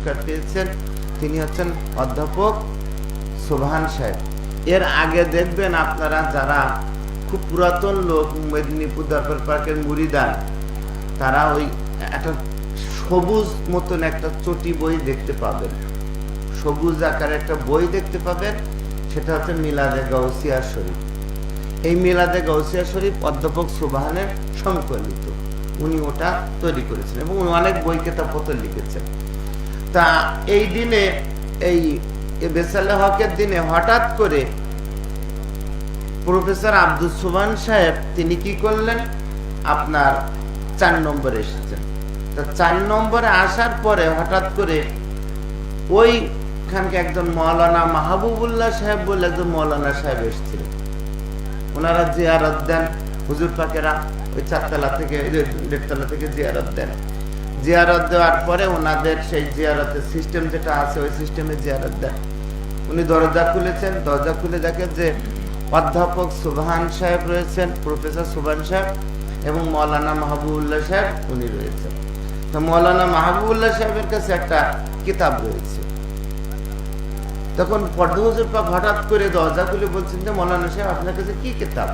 পুরস্কার পেয়েছেন তিনি হচ্ছেন অধ্যাপক সোবহান সাহেব। এর আগে দেখবেন আপনারা যারা খুব পুরাতন লোক, মেদিনীপুর দরবার পার্কের মুরিদান, তারা ওই একটা সবুজ মতন একটা চটি বই দেখতে পাবেন, সবুজ আকারে একটা বই দেখতে পাবেন, সেটা হচ্ছে মিলাদে গাউসিয়া শরীফ। এই মিলাদে গাউসিয়া শরীফ অধ্যাপক সোবহানের সংকলিত, উনি ওটা তৈরি করেছেন এবং উনি অনেক বই কিতাবপত্র লিখেছেন। তা এই দিনে, এই বেসালে হকের দিনে হঠাৎ করে প্রফেসর আব্দুস সোবহান সাহেব তিনি কি করলেন, আপনার 4 নম্বরে এসেছেন। তা 4 নম্বরে আসার পরে হঠাৎ করে ওইখানকে একজন মৌলানা মাহবুবুল্লাহ সাহেব বলে একজন মৌলানা সাহেব এসেছিলেন। ওনারা জিয়ারত দেন, হুজুর পাকেরা ওই 4 তলা থেকে 1.5 তলা থেকে জিয়ারত দেন। জিয়ারত দেওয়ার পরে ওনাদের সেই জিয়ারতের সিস্টেম যেটা আছে ওই সিস্টেমে জিয়ারত দেন। উনি দরজা খুলেছেন, দরজা খুলে দেখে যে অধ্যাপক সোবহান সাহেব রয়েছেন, প্রফেসর সোবহান সাহেব এবং মৌলানা মাহবুবুল্লাহ সাহেব উনি রয়েছেন। তো মৌলানা মাহবুবুল্লাহ সাহেবের কাছে একটা কিতাব রয়েছে। তখন পর্দা হুজুর পাক হঠাৎ করে দরজা খুলে বলছেন যে মৌলানা সাহেব আপনার কাছে কি কিতাব?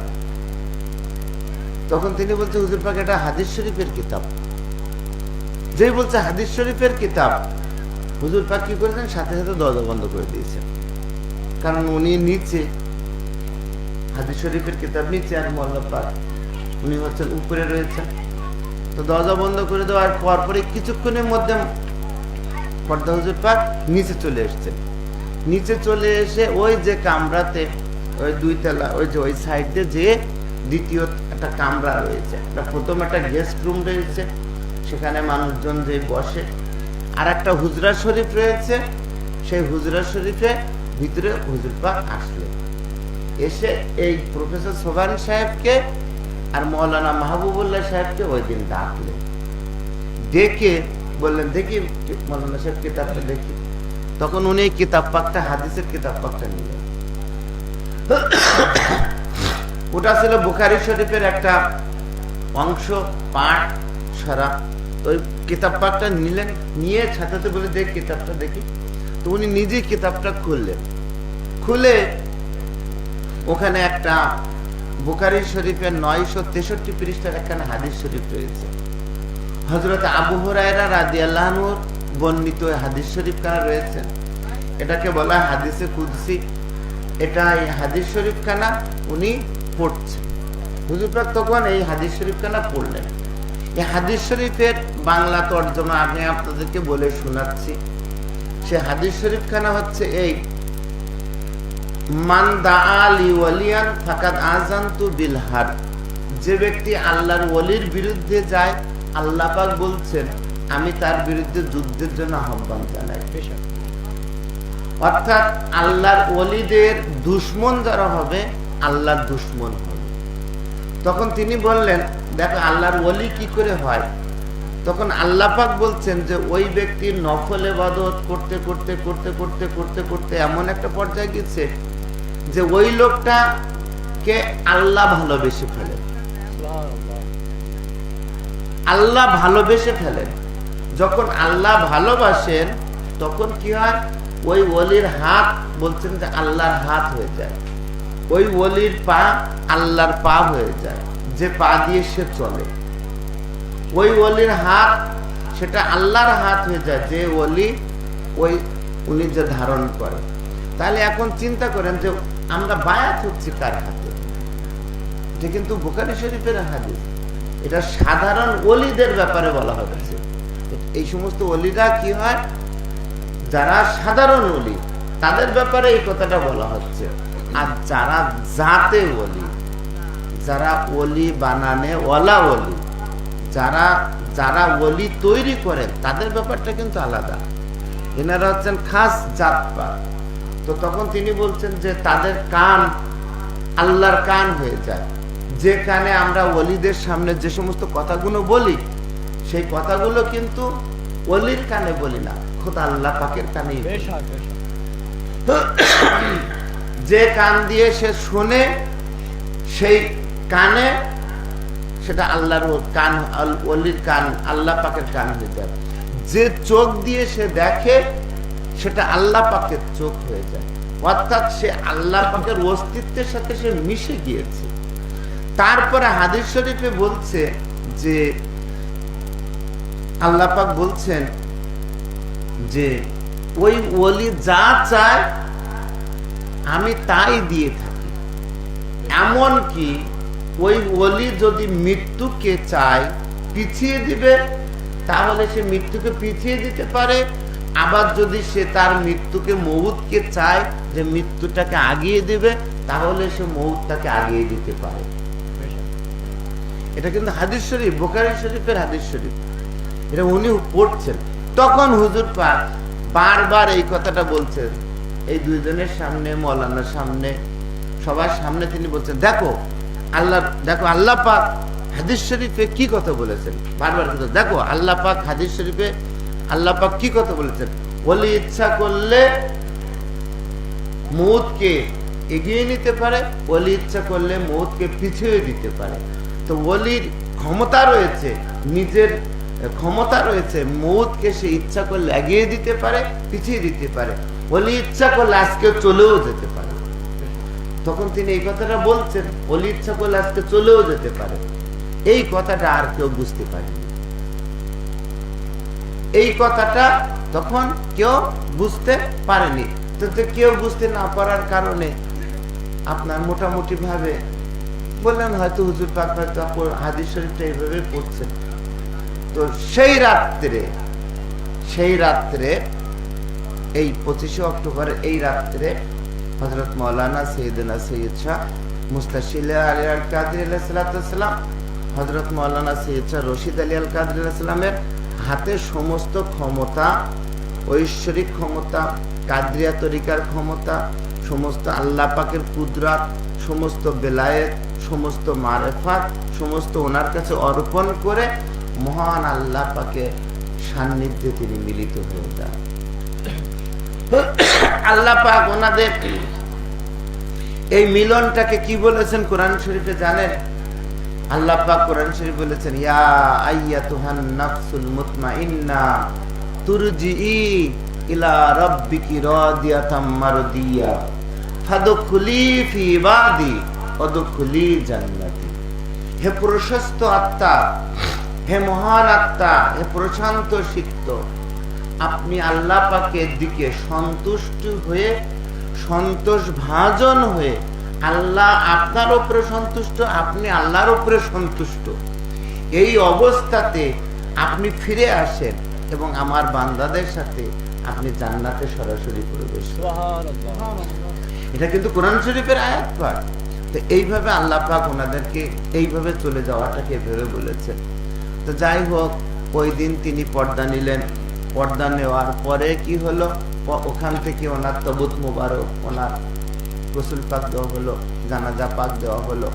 তখন তিনি বলছেন হুজুর পাক এটা হাদিস শরীফের কিতাব। যেই বলছে হাদিস শরীফের কিতাব, হুজুর পাক কি করেছেন, সাথে সাথে দরজা বন্ধ করে দিয়েছেন। কারণ উনি নিচে, হাদিস শরীফের কিতাব নিচে আর মৌলানা পাক উনি হচ্ছেন উপরে রয়েছেন। তো দরজা বন্ধ করে দেওয়ার পরে কিছুক্ষণের মধ্যে পর্দা হুজুর পাক নিচে চলে এসছেন। নিচে চলে এসে ওই যে কামরাতে, ওই 2 তলা, ওই যে ওই সাইডে যে দ্বিতীয় একটা কামরা রয়েছে, প্রথম একটা গেস্ট রুম রয়েছে, সেখানে মানুষজন যে বসে, আর একটা হুজরা শরীফ রয়েছে, সেই হুজরা শরীফে ভিতরে হুজুর পাক আসলেন। এসে এই প্রফেসর সোবহান সাহেবকে আর মৌলানা মাহবুবুল্লাহ সাহেবকে ওই দিন ডাকলেন। ডেকে বললেন দেখি মৌলানা সাহেব কিতাবটা দেখি। তখন উনি কিতাব পাকটা, হাদিসের কিতাব পাকটা নিলেন। ওটা ছিল বুখারী শরীফের একটা অংশ, পাঠ সারা। তো ওই কিতাব পাকটা নিলেন, নিয়ে ছাতাতে বলে দেখ কিতাবটা দেখি। তো উনি নিজেই কিতাবটা খুললেন। খুলে ওখানে একটা বুখারী শরীফের 963 পৃষ্ঠার একখানা হাদিস শরীফ রয়েছে। হযরত আবু হুরায়রা রাদিয়াল্লাহু আনহু বর্ণিত হাদিস শরীফ খানা রয়েছে। এটাকে বলা হয় হাদিসে কুদসি। এটা এই হাদিস শরীফ খানা উনি পড়ছেন। হুজুর পাক তখন এই হাদিস শরীফ খানা পড়লেন। এই হাদিস শরীফের বাংলা তর্জমা আমি আপনাদেরকে বলে শোনাচ্ছি। সে হাদিস শরীফ খানা হচ্ছে এই, মান দাআ লি ওয়ালিয়ান ফাকাদ আযানতু বিল হার। যে ব্যক্তি আল্লাহর ওলির বিরুদ্ধে যায়, আল্লাহ পাক বলছেন আমি তার বিরুদ্ধে যুদ্ধের জন্য আহ্বান জানাই। অর্থাৎ আল্লাহর ওলিদের দুশমন যারা হবে, আল্লাহর দুশমন হবে। তখন তিনি বললেন দেখো আল্লাহর ওলি কি করে হয়। তখন আল্লাহ পাক বলছেন যে ওই ব্যক্তির নফল ইবাদত করতে করতে করতে করতে করতে করতে এমন একটা পর্যায়ে গেছে যে ওই লোকটাকে আল্লাহ ভালোবেসে ফেলেন। আল্লাহ ভালোবেসে ফেলেন। যখন আল্লাহ ভালোবাসেন তখন কি হয়, ওই ওলির হাত বলছেন যে আল্লাহর হাত হয়ে যায়, ওই ওলির পা আল্লাহর পা হয়ে যায়, যে পা দিয়ে সে চলে। ওই ওলির হাত সেটা আল্লাহর হাত হয়ে যায়, যে ওলি ওই উনি যে ধারণ করে। তাহলে এখন চিন্তা করেন যে আমরা বায়াত হচ্ছি কার হাতে। এটা কিন্তু বুখারী শরীফের হাদিস। এটা সাধারণ ওলিদের ব্যাপারে বলা হয়েছে। এই সমস্ত ওলিরা কি হয়, যারা সাধারণ ওলি তাদের ব্যাপারে এই কথাটা বলা হচ্ছে। আর যারা জাতে ওলি, যারা ওলি বানানে ওয়ালা ওলি, যারা যারা ওলি তৈরি করেন, তাদের ব্যাপারটা কিন্তু আলাদা। এনারা হচ্ছেন খাস জাতপাত। তো তখন তিনি বলছেন যে তাদের কান আল্লাহর কান হয়ে যায়। যে কানে আমরা ওলিদের সামনে যে সমস্ত কথাগুলো বলি, সেই কথাগুলো কিন্তু ওলির কানে বলি না, খোদা আল্লাহ পাকের কানেই। যে কান দিয়ে সে শুনে, সেই কানে সেটা আল্লাহর কান, ওলির কান, আল্লাহ পাকের কান হয়ে যায়। যে চোখ দিয়ে সে দেখে সেটা আল্লাহ পাকের চোখ হয়ে যায়, অর্থাৎ সে আল্লাহ পাকের অস্তিত্বের সাথে সে মিশে গিয়েছে। তারপরে হাদিস শরীফে বলছে যে আল্লাহ পাক বলছেন যে ওই ওলি যা চায় আমি তাই দিয়ে থাকি। এমন কি ওই ওলি যদি মৃত্যুকে চায় পিছিয়ে দিবে, তাহলে সে মৃত্যুকে পিছিয়ে দিতে পারে। আবার যদি সে তার মৃত্যুকে মউতকে চায় যে মৃত্যুটাকে আগিয়ে দিবে, তাহলে সে মউতটাকে আগিয়ে দিতে পারে। এটা কিন্তু হাদিস শরীফ, বুখারী শরীফের হাদিস শরীফ, এটা উনি পড়ছেন। তখন হুজুর পাক বারবার এই কথাটা বলছেন, এই দুইজনের সামনে, মৌলানার সামনে, সবার সামনে তিনি বলছেন, দেখো আল্লাহ পাক হাদিস শরীফে কি কথা বলেছেন। বারবার কিন্তু দেখো আল্লাহ পাক হাদিস শরীফে আল্লাহ পাক কি কথা বলেছেন। ওলি ইচ্ছা করলে মউতকে এগিয়ে নিতে পারে, ওলি ইচ্ছা করলে মউতকে পিছিয়ে দিতে পারে। তো ওলির ক্ষমতা রয়েছে, নিজের ক্ষমতা রয়েছে, মউতকে সে ইচ্ছা করলে এগিয়ে দিতে পারে, পিছিয়ে দিতে পারে। ওলি ইচ্ছা করলে আজকে চলেও যেতে পারে। তখন তিনি এই কথাটা বলছেন, ওলি ইচ্ছা করলে আজকে চলেও যেতে পারে। এই কথাটা আর কেউ বুঝতে পারেনি। এই কথাটা তখন কেউ বুঝতে পারেনি। তো কেউ বুঝতে না পারার কারণে আপনার মোটামুটি ভাবে বললেন হয়তো হুজুর পাক হয়তো হাদিস শরীফটা এইভাবে পড়ছেন। তো সেই রাত্রে এই 25শে অক্টোবর এই রাত্রে হযরত মাওলানা সৈয়দনা সৈয়দ শাহ মুস্তাশিল আলী আল কাদরি আলাইহিস সালাম, হযরত মাওলানা সৈয়দ শাহ রশিদ আলী আল কাদরি আলাইহিস সালামের হাতে সমস্ত ক্ষমতা, ঐশ্বরিক ক্ষমতা, কাদরিয়া তরিকার ক্ষমতা, সমস্ত আল্লাহ পাকের কুদরত, সমস্ত বেলায়েত, সমস্ত মারেফাত, সমস্ত ওনার কাছে অর্পণ করে মহান আল্লাহ পাকের সান্নিধ্যে তিনি মিলিত হয়ে যান। আল্লাহ পাক ওনাদের এই মিলনটাকে কি বলেছেন কোরআন শরীফে জানেন? আল্লাহ পাক কোরআন শরীফ বলেছেন, ইয়া আইয়াতুহান নাফসুল মুতমাইন্না তুরজিই ইলা রাব্বিকি রাদিয়াতাম মারদিয়া ফাদখুলি ফি ইবাদি ওয়াদখুলি জান্নাতি। হে প্রশস্ত আত্মা, হে মহান আত্মা, হে প্রশান্ত চিত্ত, আপনি আল্লাহ পাকের দিকে সন্তুষ্ট হয়ে, সন্তোষ ভাজন হয়ে, আল্লাহ আপনার উপরে সন্তুষ্ট, আপনি আল্লাহর উপরে সন্তুষ্ট, এই অবস্থাতে আপনি ফিরে আসেন এবং আমার বান্দাদের সাথে আপনি জান্নাতে সরাসরি প্রবেশ করেন। এটা কিন্তু কোরআন শরীফের আয়াত পাঠ। তো এইভাবে আল্লাহ পাক ওনাদেরকে এইভাবে চলে যাওয়াটাকে ভেবে বলেছেন। তো যাই হোক, ওই দিন তিনি পর্দা নিলেন। পর্দা নেওয়ার পরে কি হলো, ওখান থেকে ওনার তাবুত মুবারক, ওনার গোসল পাক দেওয়া হলো, জানাজা পাক দেওয়া হলো।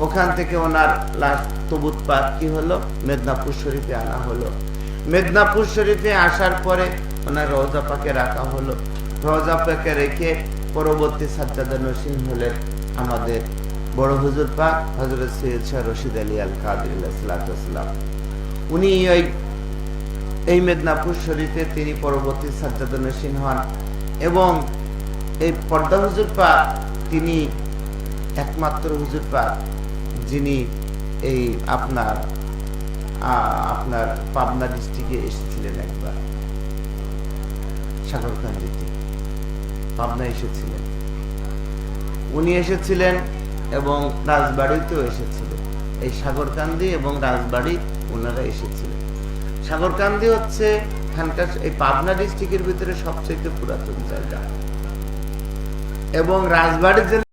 ওখান থেকে ওনার লাশ তাবুত পাক কি হলো, মেদিনীপুর শরীফে আনা হলো। মেদিনীপুর শরীফে আসার পরে ওনার রওজা পাকে রাখা হলো। রওজা পাকে রেখে পরবর্তী সাজ্জাদা নশীন হলেন আমাদের বড় হুজুর পাক হযরত সৈয়দ শাহ রশিদ আলী আল কাদরি আলাইহিস সালাম। উনি এই মেদিনীপুর শরীফে তিনি পরবর্তী সাজ্জাদা নশীন হন এবং এই পর্দা হুজুর পাক তিনি একমাত্র হুজুর পাক যিনি এই আপনার পাবনা ডিস্ট্রিক্টে এসেছিলেন। একবার সাগরকান্দিতে পাবনা এসেছিলেন, উনি এসেছিলেন এবং রাজবাড়িতেও এসেছিলেন। এই সাগরকান্দি এবং রাজবাড়ি ওনারা এসেছিলেন। সাগরকান্দি হচ্ছে এখানকার এই পাবনা ডিস্ট্রিক্টের ভিতরে সবচেয়ে পুরাতন জায়গা এবং রাজবাড়ি জেলা